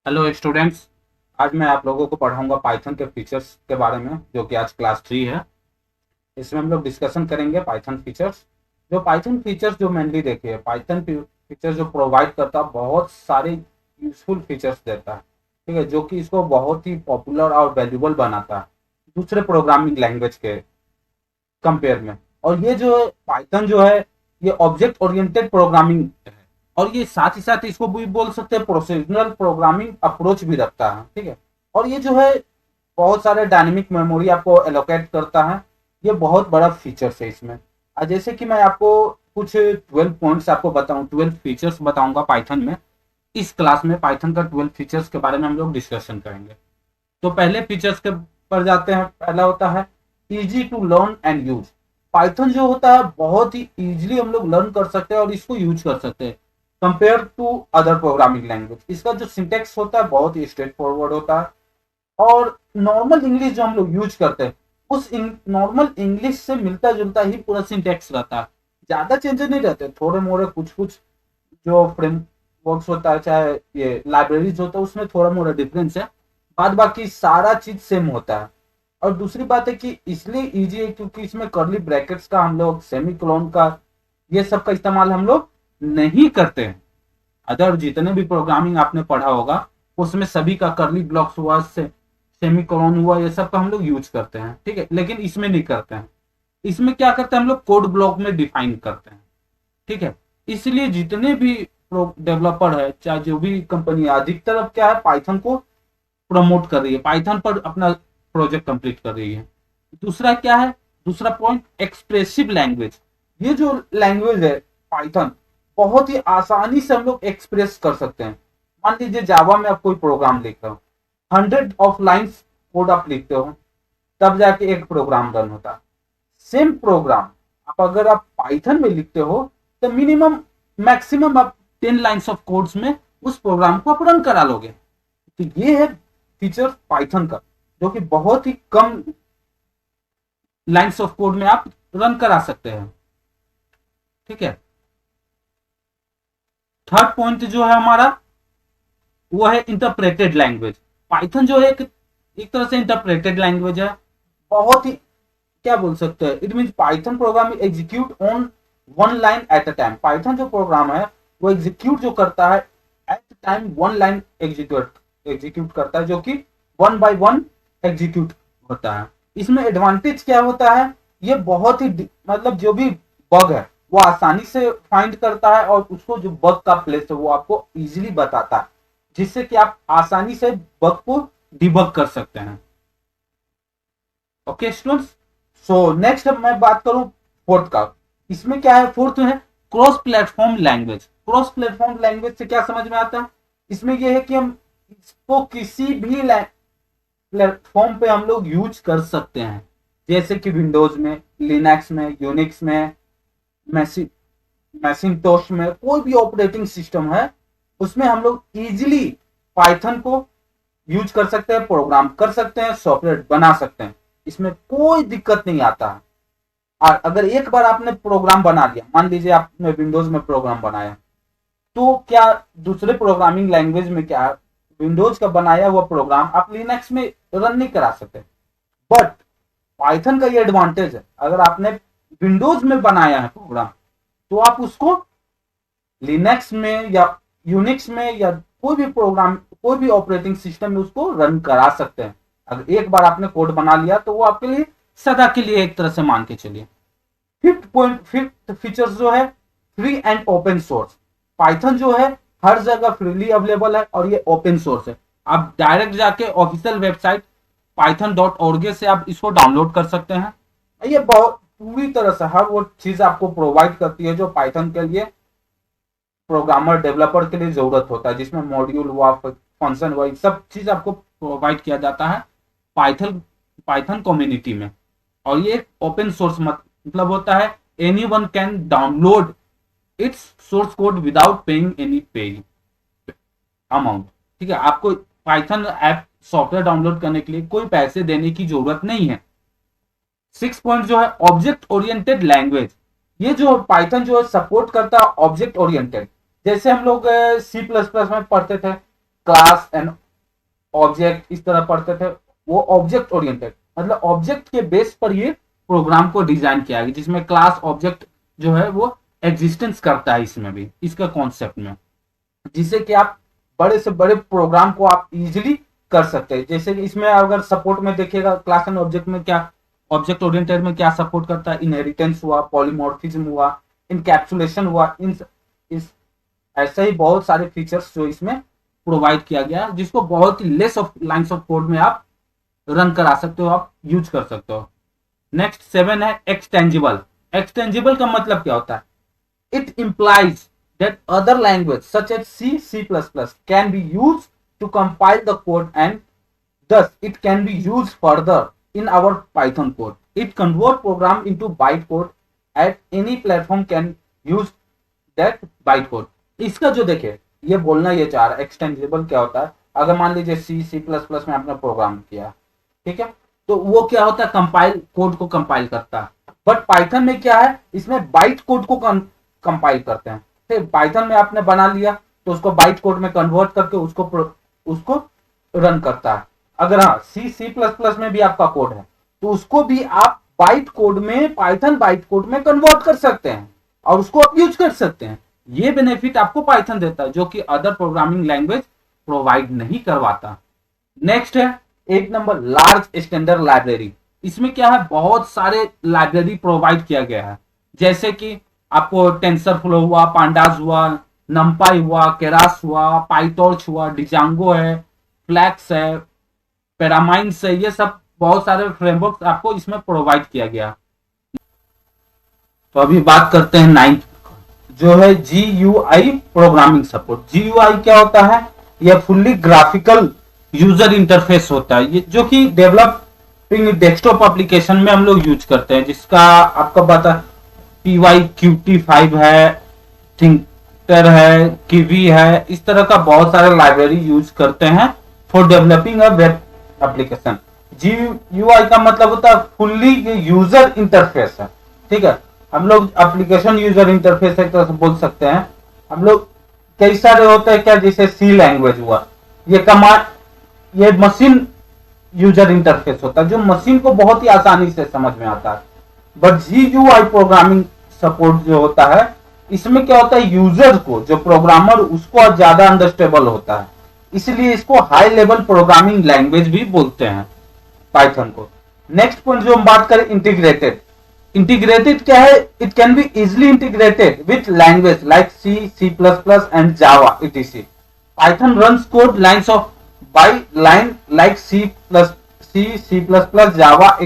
Hello students. आज मैं आप लोगों को पढ़ाऊंगा पाइथन के फीचर्स के बारे में, जो कि आज क्लास 3 है। इसमें हम लोग डिस्कशन करेंगे पाइथन फीचर्स। जो पाइथन फीचर्स जो मेनली देखिए, पाइथन फीचर जो प्रोवाइड करता है बहुत सारे यूजफुल फीचर्स देता है। ठीक है, जो कि इसको बहुत ही पॉपुलर और वैल्यूबल बनाता है दूसरे प्रोग्रामिंग लैंग्वेज के कंपेयर में। और ये जो पाइथन जो है, ये ऑब्जेक्ट ओरिएंटेड प्रोग्रामिंग है। और ये साथ ही साथ इसको भी बोल सकते हैं प्रोसीजरल प्रोग्रामिंग अप्रोच भी रखता है। ठीक है, और ये जो है बहुत सारे डायनेमिक मेमोरी आपको एलोकेट करता है। ये बहुत बड़ा फीचर्स है इसमें। जैसे कि मैं आपको कुछ 12 पॉइंट्स आपको बताऊं, 12 फीचर्स बताऊंगा पाइथन में। इस क्लास में पाइथन का 12 फीचर्स के बारे में हम लोग डिस्कशन करेंगे। तो पहले फीचर्स के पर जाते हैं। पहला होता है easy to learn and use. Python जो होता है बहुत ही इजीली हम लोग लर्न कर सकते हैं और इसको यूज कर सकते हैं compare to other programming language. इसका जो सिंटेक्स होता है बहुत ही स्ट्रेट फॉरवर्ड होता है। और नॉर्मल इंग्लिश जो हम लोग यूज करते हैं उस नॉर्मल इंग्लिश से मिलता जुलता ही पूरा सिंटेक्स रहता है। ज्यादा चेंजेस नहीं रहते, थोड़े मोड़े कुछ कुछ जो फ्रेमवर्क्स होता है, चाहे ये लाइब्रेरीज होता है, उसमें थोड़ा मोड़ा डिफरेंस है। बाद बाकी सारा चीज सेम होता है। और दूसरी बात है कि इसलिए इजी है क्योंकि इसमें कर्ली ब्रैकेट्स का, हम लोग सेमी कोलन का, ये सब का इस्तेमाल हम लोग नहीं करते हैं। अदर जितने भी प्रोग्रामिंग आपने पढ़ा होगा उसमें सभी का कर्ली ब्लॉक्स हुआ, से सेमी कोलन हुआ, ये सब का हम लोग यूज करते हैं। ठीक है, लेकिन इसमें नहीं करते हैं। इसमें क्या करते हैं, हम लोग कोड ब्लॉक में डिफाइन करते हैं। ठीक है, इसलिए जितने भी डेवलपर है, चाहे जो भी कंपनी है, अधिकतर अब क्या है, पाइथन को प्रमोट कर रही है, पाइथन पर अपना प्रोजेक्ट कंप्लीट कर रही है। दूसरा क्या है, दूसरा पॉइंट एक्सप्रेसिव लैंग्वेज। ये जो लैंग्वेज है पाइथन, बहुत ही आसानी से हम लोग एक्सप्रेस कर सकते हैं। मान लीजिए जावा में आप कोई प्रोग्राम लिख रहे हो, 100 ऑफ लाइन्स कोड आप लिखते हो, तब जाके एक प्रोग्राम रन होता है। सेम प्रोग्राम आप अगर आप पाइथन में लिखते हो तो मिनिमम मैक्सिमम आप 10 लाइन्स ऑफ कोड्स में उस प्रोग्राम को आप रन करा लोगे। तो ये है फीचर पाइथन का, जो कि बहुत ही कम लाइन्स ऑफ कोड में आप रन करा सकते हैं। ठीक है, थर्ड पॉइंट जो है हमारा, वो है इंटरप्रेटेड लैंग्वेज। पाइथन जो है एक तरह से इंटरप्रेटेड लैंग्वेज है। बहुत ही क्या बोल सकते हैं, it mean Python program execute on one line at a time. Python जो प्रोग्राम है वो एग्जीक्यूट जो करता है at time one line execute करता है, जो कि वन बाय वन एग्जीक्यूट होता है। इसमें एडवांटेज क्या होता है, ये बहुत ही मतलब जो भी बग है वो आसानी से फाइंड करता है और उसको जो बग का प्लेस है वो आपको इजीली बताता है, जिससे कि आप आसानी से बग को डिबग कर सकते हैं। ओके स्टूडेंट्स, सो नेक्स्ट मैं बात करूं फोर्थ का। इसमें क्या है, फोर्थ है cross platform language. Cross platform language से क्या समझ में आता है, इसमें यह है कि हम इसको किसी भी प्लेटफॉर्म पे हम लोग यूज कर सकते हैं। जैसे कि विंडोज में, लिनक्स में, यूनिक्स में, मैसिंटोश में, कोई भी ऑपरेटिंग सिस्टम है उसमें हम लोग इजीली पाइथन को यूज कर सकते हैं, प्रोग्राम कर सकते हैं, सॉफ्टवेयर बना सकते हैं। इसमें कोई दिक्कत नहीं आता है। और अगर एक बार आपने प्रोग्राम बना दिया, मान लीजिए आपने विंडोज में प्रोग्राम बनाया, तो क्या दूसरे प्रोग्रामिंग लैंग्वेज में क्या, विंडोज का बनाया हुआ प्रोग्राम आप लिनक्स में रन नहीं करा सकते। बट पाइथन का ये एडवांटेज है, अगर आपने विंडोज में बनाया है प्रोग्राम तो आप उसको लिनक्स में या यूनिक्स में या कोई भी प्रोग्राम, कोई भी ऑपरेटिंग सिस्टम में उसको रन करा सकते हैं। अगर एक बार आपने कोड बना लिया तो वो आपके लिए सदा के लिए एक तरह से मान के चलिए। फिफ्थ फीचर जो है free and open source. Python जो है हर जगह फ्रीली अवेलेबल है और ये ओपन सोर्स है। आप डायरेक्ट जाके ऑफिशियल वेबसाइट python.org से आप इसको डाउनलोड कर सकते हैं। ये बहुत पूरी तरह से हर वो चीज आपको प्रोवाइड करती है जो पाइथन के लिए, प्रोग्रामर डेवलपर के लिए जरूरत होता है, जिसमें मॉड्यूल हुआ, फंक्शन हुआ, सब चीज आपको प्रोवाइड किया जाता है पाइथन पाइथन कम्युनिटी में। और ये ओपन सोर्स मतलब होता है any one can download it's source code without paying any पे अमाउंट। ठीक है, आपको पाइथन ऐप सॉफ्टवेयर डाउनलोड करने के लिए कोई पैसे देने की जरूरत नहीं है। 6 पॉइंट जो है ऑब्जेक्ट ओरिएंटेड लैंग्वेज। ये जो पाइथन जो है सपोर्ट करता है ऑब्जेक्ट ओरिएंटेड। जैसे हम लोग सी प्लस प्लस में पढ़ते थे क्लास एंड ऑब्जेक्ट इस तरह पढ़ते थे, वो ऑब्जेक्ट ओरिएंटेड, मतलब ऑब्जेक्ट के बेस पर ये प्रोग्राम को डिजाइन किया गया, जिसमें क्लास ऑब्जेक्ट जो है वो एग्जिस्टेंस करता है इसमें भी, इसका कॉन्सेप्ट में, जिससे कि आप बड़े से बड़े प्रोग्राम को आप इजीली कर सकते हैं। जैसे कि इसमें अगर सपोर्ट में देखिएगा, क्लास एंड ऑब्जेक्ट में क्या, ऑब्जेक्ट ओरिएंटेड में क्या सपोर्ट करता है, इनहेरिटेंस हुआ, पॉलीमॉर्फिज्म हुआ, इनकैप्सुलेशन हुआ, इस ऐसे ही बहुत सारे फीचर्स जो इसमें प्रोवाइड किया गया है, जिसको बहुत ही less of lines of code में आप रन करा सकते हो, आप यूज कर सकते हो। नेक्स्ट 7 है एक्सटेंजिबल। एक्सटेंजिबल का मतलब क्या होता है? It implies that other language such as C++ can be used to compile the code and thus it can be used further in our Python code. It convert program into bytecode at any platform can use that bytecode. इसका जो देखे ये बोलना ये चाह रहा है एक्सटेंजिबल क्या होता है। अगर मान लीजिए C++ में आपने प्रोग्राम किया, ठीक है, तो वो क्या होता है, कंपाइल कोड को कंपाइल करता है। बट पाइथन में क्या है, इसमें बाइट कोड को कंपाइल करते हैं। पाइथन में आपने बना लिया तो उसको बाइट कोड में कन्वर्ट करके उसको रन करता है। अगर हाँ C++ में भी आपका कोड है तो उसको भी आप बाइट कोड में, पाइथन बाइट कोड में कन्वर्ट कर सकते हैं और उसको आप यूज कर सकते हैं। ये बेनिफिट आपको पाइथन देता है जो कि अदर प्रोग्रामिंग लैंग्वेज प्रोवाइड नहीं करवाता। नेक्स्ट है 8 नंबर, लार्ज स्टैंडर्ड लाइब्रेरी। इसमें क्या है, बहुत सारे लाइब्रेरी प्रोवाइड किया गया है, जैसे कि आपको टेंसरफ्लो हुआ, पांडास हुआ, नंपाई हुआ, केरास हुआ, पाइटॉर्च हुआ, डिजांगो है, फ्लैक्स है, पैरामाइंस है, ये सब बहुत सारे फ्रेमवर्क आपको इसमें प्रोवाइड किया गया। तो अभी बात करते हैं 9 जो है GUI प्रोग्रामिंग सपोर्ट। GUI क्या होता है? यह फुल्ली ग्राफिकल यूजर इंटरफेस होता है, ये जो कि डेवलपिंग डेस्कटॉप एप्लीकेशन में हम लोग यूज करते हैं, जिसका आपको बता PyQt5 है, थिंकर है, किवी है, इस तरह का बहुत सारे लाइब्रेरी यूज करते हैं for developing a web application. GUI का मतलब होता है फुल्ली यूजर इंटरफेस है, ठीक है। हम लोग एप्लीकेशन यूजर इंटरफेस एक तरह से बोल सकते हैं। हम लोग कई सारे होते हैं क्या, जैसे C लैंग्वेज हुआ, ये कमांड, ये मशीन यूजर इंटरफेस होता है जो मशीन को बहुत ही आसानी से समझ में आता है। बट GUI प्रोग्रामिंग सपोर्ट जो होता है, इसमें क्या होता है, यूजर को, जो प्रोग्रामर उसको ज्यादा अंडरस्टेबल होता है, इसलिए इसको हाई लेवल प्रोग्रामिंग लैंग्वेज भी बोलते हैं पाइथन को। नेक्स्ट पॉइंट जो हम बात करें, इंटीग्रेटेड। इंटीग्रेटेड क्या है? It can be easily integrated with language like C++ and Java etc. Python runs code lines of by line like C++, Java,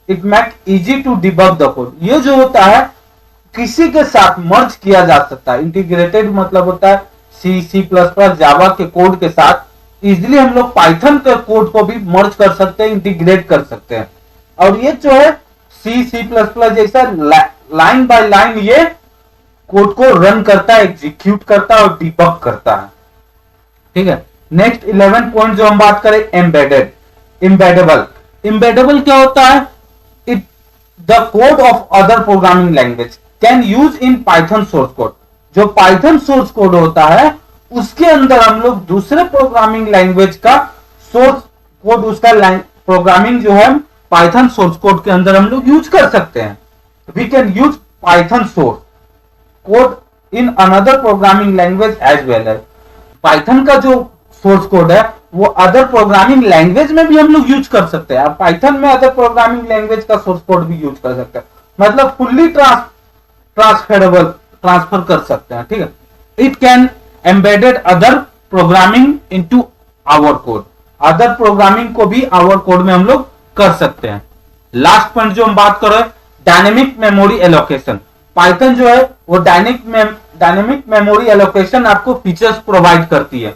it make easy to debug the code. ये जो होता है किसी के साथ मर्ज किया जा सकता है। इंटीग्रेटेड मतलब होता है C++, जावा के कोड के साथ इजीली हम लोग पाइथन के कोड को भी मर्ज कर सकते हैं, इंटीग्रेट कर सकते हैं। और ये जो है C++ जैसा लाइन बाय लाइन ये कोड को रन करता है, एग्जीक्यूट करता है और डिबग करता है, ठीक है। नेक्स्ट 11 पॉइंट जो हम बात करें, एम्बेडेड, एम्बेडेबल। एम्बेडेबल क्या होता है? The code of other programming language can use in Python source code। जो Python source code होता है उसके अंदर हम लोग दूसरे प्रोग्रामिंग लैंग्वेज का सोर्स कोड, उसका प्रोग्रामिंग जो है Python source code के अंदर हम लोग यूज कर सकते हैं। We can use Python source code in another programming language as well as Python का जो सोर्स कोड है वो अदर प्रोग्रामिंग लैंग्वेज में भी हम लोग यूज कर सकते हैं। पाइथन में अदर प्रोग्रामिंग लैंग्वेज का सोर्स कोड भी यूज कर सकते हैं, मतलब फुल्ली ट्रांसफरेबल, ट्रांसफर कर सकते हैं, ठीक है। It can embedded other programming into our code. Other programming को भी आवर कोड में हम लोग कर सकते हैं। लास्ट पॉइंट जो हम बात कर रहे हैं, डायनेमिक मेमोरी एलोकेशन। पाइथन जो है वो डायनेमिक मेमोरी एलोकेशन आपको फीचर्स प्रोवाइड करती है।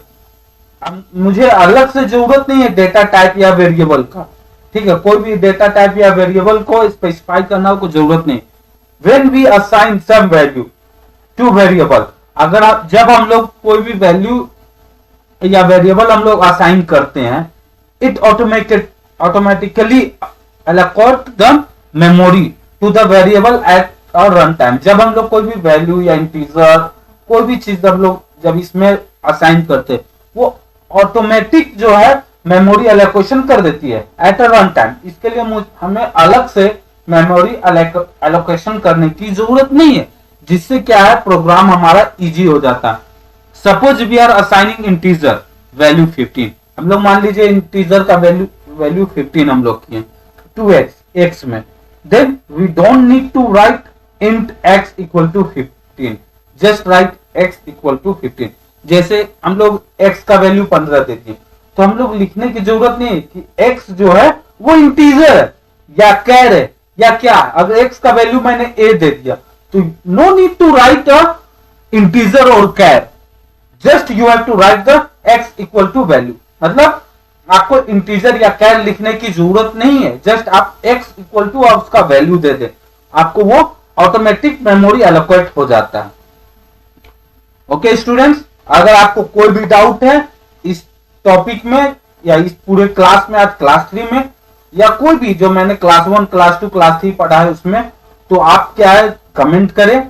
मुझे अलग से जरूरत नहीं है डेटा टाइप या वेरिएबल का, ठीक है, कोई भी डेटा टाइप या वेरिएबल को स्पेसिफाई करना को जरूरत नहीं। When we assign some value to variable, अगर आप, जब हम लोग कोई भी वैल्यू या वेरिएबल हम लोग असाइन करते हैं, it automatically allocate the memory to the variable at और रन टाइम। जब हम लोग कोई भी वैल्यू या इंटीजर कोई भी चीज हम लोग जब इसमें असाइन करते, वो ऑटोमेटिक जो है मेमोरी एलोकेशन कर देती है एट अ रन टाइम। इसके लिए हमें अलग से मेमोरी एलोकेशन करने की जरूरत नहीं है, जिससे क्या है प्रोग्राम हमारा इजी हो जाता है। Suppose we are assigning integer value 15, हम लोग मान लीजिए इंटीजर का वैल्यू 15 हम लोग किए टू एक्स में, then we don't need to write int x equal to 15, just write x equal to 15। जैसे हम लोग एक्स का वैल्यू 15 देते हैं तो हम लोग लिखने की जरूरत नहीं है कि एक्स जो है वो इंटीजर है या कैर है या क्या। अगर एक्स का वैल्यू मैंने ए दे दिया तो no need to write a integer और char, just you have to write the x equal to value. मतलब आपको इंटीजर या कैर लिखने की जरूरत नहीं है, जस्ट आप एक्स इक्वल टू और उसका वैल्यू दे दे, आपको वो ऑटोमेटिक मेमोरी एलोकेट हो जाता है। ओके स्टूडेंट्स, अगर आपको कोई भी डाउट है इस टॉपिक में या इस पूरे क्लास में, आज क्लास 3 में, या कोई भी जो मैंने क्लास 1 क्लास 2 क्लास 3 पढ़ा है उसमें, तो आप क्या है कमेंट करें।